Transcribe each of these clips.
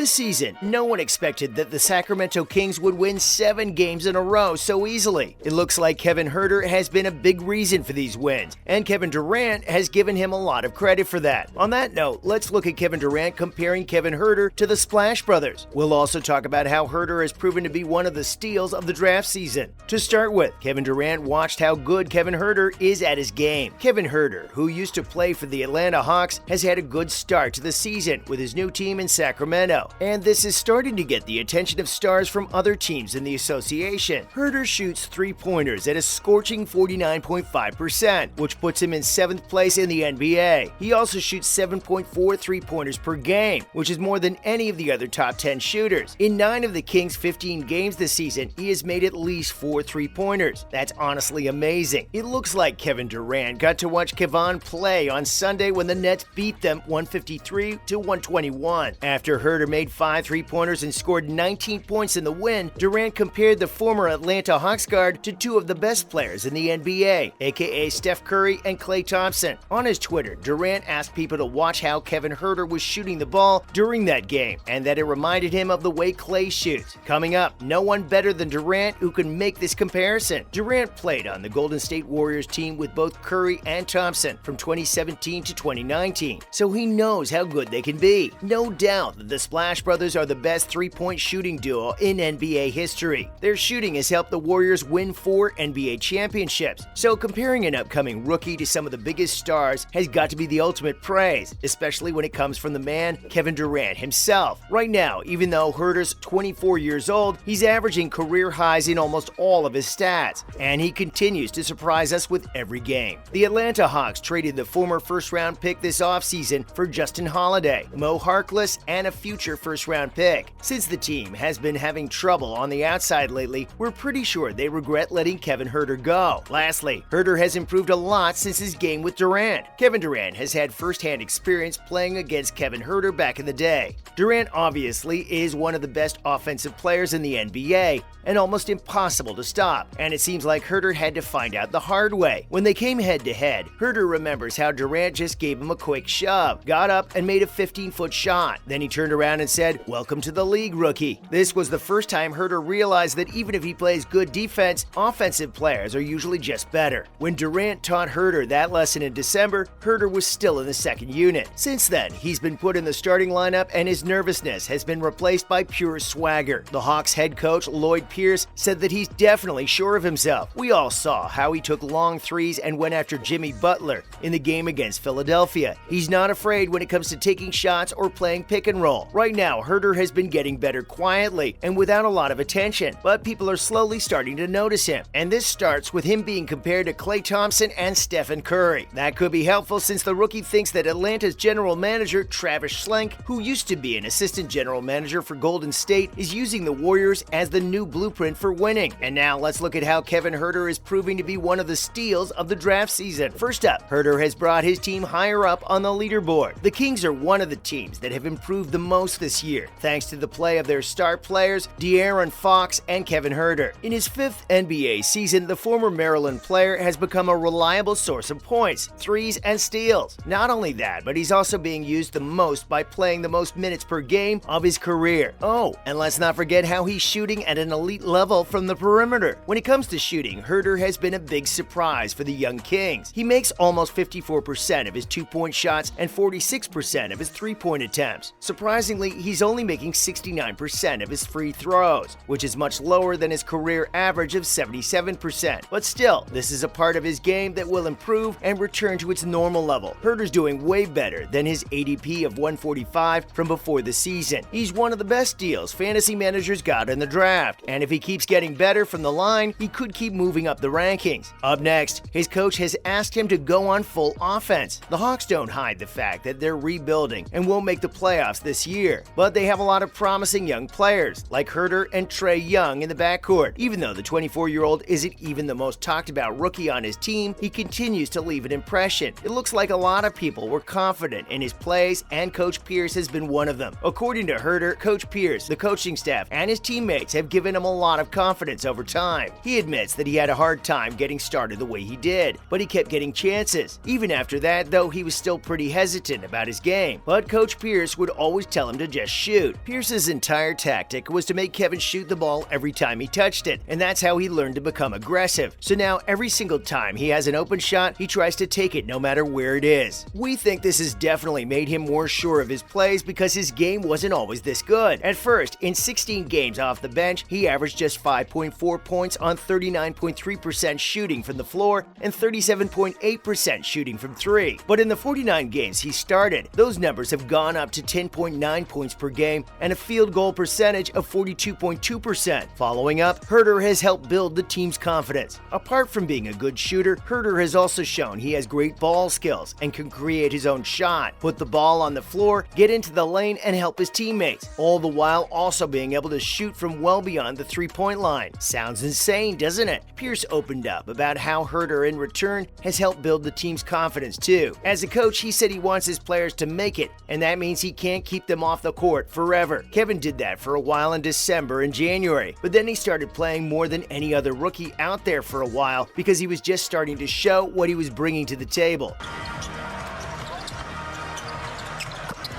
This season, no one expected that the Sacramento Kings would win 7 games in a row so easily. It looks like Kevin Huerter has been a big reason for these wins, and Kevin Durant has given him a lot of credit for that. On that note, let's look at Kevin Durant comparing Kevin Huerter to the Splash Brothers. We'll also talk about how Huerter has proven to be one of the steals of the draft season. To start with, Kevin Durant watched how good Kevin Huerter is at his game. Kevin Huerter, who used to play for the Atlanta Hawks, has had a good start to the season with his new team in Sacramento. And this is starting to get the attention of stars from other teams in the association. Huerter shoots three-pointers at a scorching 49.5%, which puts him in 7th place in the NBA. He also shoots 7.4 three-pointers per game, which is more than any of the other top 10 shooters. In 9 of the Kings' 15 games this season, he has made at least 4 three-pointers. That's honestly amazing. It looks like Kevin Durant got to watch Kevon play on Sunday when the Nets beat them 153-121. After Huerter made 5 three-pointers and scored 19 points in the win, Durant compared the former Atlanta Hawks guard to 2 of the best players in the NBA, aka Steph Curry and Klay Thompson. On his Twitter, Durant asked people to watch how Kevin Huerter was shooting the ball during that game, and that it reminded him of the way Klay shoots. Coming up, no one better than Durant who can make this comparison. Durant played on the Golden State Warriors team with both Curry and Thompson from 2017 to 2019, so he knows how good they can be. No doubt that the Splash Brothers are the best three-point shooting duo in NBA history. Their shooting has helped the Warriors win 4 NBA championships, so comparing an upcoming rookie to some of the biggest stars has got to be the ultimate praise, especially when it comes from the man, Kevin Durant himself. Right now, even though Huerter's 24 years old, he's averaging career highs in almost all of his stats, and he continues to surprise us with every game. The Atlanta Hawks traded the former first-round pick this offseason for Justin Holiday, Mo Harkless, and a future first-round pick. Since the team has been having trouble on the outside lately, we're pretty sure they regret letting Kevin Huerter go. Lastly, Huerter has improved a lot since his game with Durant. Kevin Durant has had first-hand experience playing against Kevin Huerter back in the day. Durant obviously is one of the best offensive players in the NBA and almost impossible to stop, and it seems like Huerter had to find out the hard way. When they came head-to-head, Huerter remembers how Durant just gave him a quick shove, got up and made a 15-foot shot. Then he turned around and said, "Welcome to the league, rookie." This was the first time Huerter realized that even if he plays good defense, offensive players are usually just better. When Durant taught Huerter that lesson in December, Huerter was still in the second unit. Since then, he's been put in the starting lineup and his nervousness has been replaced by pure swagger. The Hawks head coach, Lloyd Pierce, said that he's definitely sure of himself. We all saw how he took long threes and went after Jimmy Butler in the game against Philadelphia. He's not afraid when it comes to taking shots or playing pick and roll. Right now, Huerter has been getting better quietly and without a lot of attention, but people are slowly starting to notice him. And this starts with him being compared to Klay Thompson and Stephen Curry. That could be helpful since the rookie thinks that Atlanta's general manager, Travis Schlenk, who used to be an assistant general manager for Golden State, is using the Warriors as the new blueprint for winning. And now let's look at how Kevin Huerter is proving to be one of the steals of the draft season. First up, Huerter has brought his team higher up on the leaderboard. The Kings are one of the teams that have improved the most this year, thanks to the play of their star players, De'Aaron Fox and Kevin Huerter. In his 5th NBA season, the former Maryland player has become a reliable source of points, threes, and steals. Not only that, but he's also being used the most by playing the most minutes per game of his career. Oh, and let's not forget how he's shooting at an elite level from the perimeter. When it comes to shooting, Huerter has been a big surprise for the young Kings. He makes almost 54% of his two-point shots and 46% of his three-point attempts. Surprisingly, he's only making 69% of his free throws, which is much lower than his career average of 77%. But still, this is a part of his game that will improve and return to its normal level. Huerter's doing way better than his ADP of 145 from before the season. He's one of the best deals fantasy managers got in the draft, and if he keeps getting better from the line, he could keep moving up the rankings. Up next, his coach has asked him to go on full offense. The Hawks don't hide the fact that they're rebuilding and won't make the playoffs this year, but they have a lot of promising young players like Huerter and Trae Young in the backcourt. Even though the 24-year-old isn't even the most talked about rookie on his team, he continues to leave an impression. It looks like a lot of people were confident in his plays, and Coach Pierce has been one of them. According to Huerter, Coach Pierce, the coaching staff, and his teammates have given him a lot of confidence over time. He admits that he had a hard time getting started the way he did, but he kept getting chances. Even after that, though, he was still pretty hesitant about his game. But Coach Pierce would always tell him to just shoot. Pierce's entire tactic was to make Kevin shoot the ball every time he touched it, and that's how he learned to become aggressive. So now every single time he has an open shot, he tries to take it no matter where it is. We think this has definitely made him more sure of his plays because his game wasn't always this good. At first, in 16 games off the bench, he averaged just 5.4 points on 39.3% shooting from the floor and 37.8% shooting from three. But in the 49 games he started, those numbers have gone up to 10.9 points per game and a field goal percentage of 42.2%. Following up, Huerter has helped build the team's confidence. Apart from being a good shooter, Huerter has also shown he has great ball skills and can create his own shot, put the ball on the floor, get into the lane, and help his teammates, all the while also being able to shoot from well beyond the three-point line. Sounds insane, doesn't it? Pierce opened up about how Huerter in return has helped build the team's confidence too. As a coach, he said he wants his players to make it, and that means he can't keep them off the court forever. Kevin did that for a while in December and January, but then he started playing more than any other rookie out there for a while because he was just starting to show what he was bringing to the table.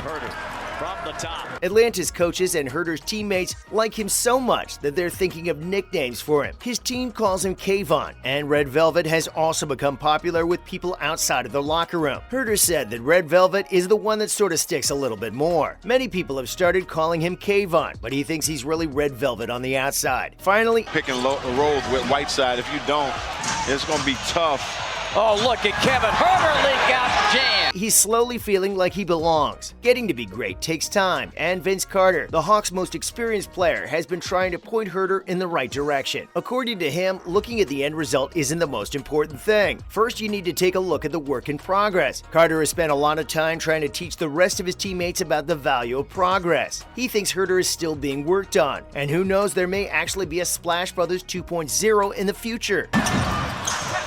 Huerter from the top. Atlanta's coaches and Huerter's teammates like him so much that they're thinking of nicknames for him. His team calls him Kevon, and Red Velvet has also become popular with people outside of the locker room. Huerter said that Red Velvet is the one that sort of sticks a little bit more. Many people have started calling him Kevon, but he thinks he's really Red Velvet on the outside. Finally, pick and roll with Whiteside. If you don't, it's going to be tough. Oh, look at Kevin Huerter leak out jam. He's slowly feeling like he belongs. Getting to be great takes time, and Vince Carter, the Hawks' most experienced player, has been trying to point Huerter in the right direction. According to him, looking at the end result isn't the most important thing. First, you need to take a look at the work in progress. Carter has spent a lot of time trying to teach the rest of his teammates about the value of progress. He thinks Huerter is still being worked on, and who knows, there may actually be a Splash Brothers 2.0 in the future.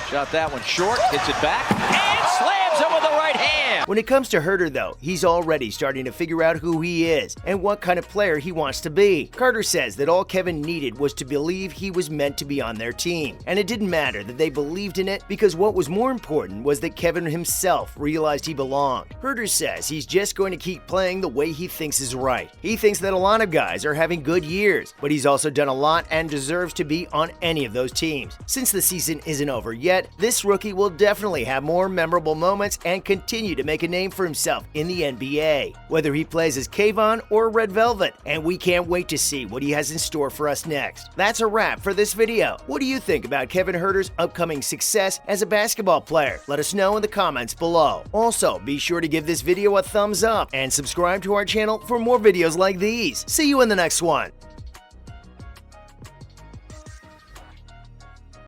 Shot that one short, hits it back, and slams it with the right hand. When it comes to Huerter, though, he's already starting to figure out who he is and what kind of player he wants to be. Carter says that all Kevin needed was to believe he was meant to be on their team, and it didn't matter that they believed in it because what was more important was that Kevin himself realized he belonged. Huerter says he's just going to keep playing the way he thinks is right. He thinks that a lot of guys are having good years, but he's also done a lot and deserves to be on any of those teams. Since the season isn't over yet, this rookie will definitely have more memorable moments and continue to make a name for himself in the NBA, whether he plays as Kevon or Red Velvet, and we can't wait to see what he has in store for us next. That's a wrap for this video. What do you think about Kevin Huerter's upcoming success as a basketball player? Let us know in the comments below. Also, be sure to give this video a thumbs up and subscribe to our channel for more videos like these. See you in the next one.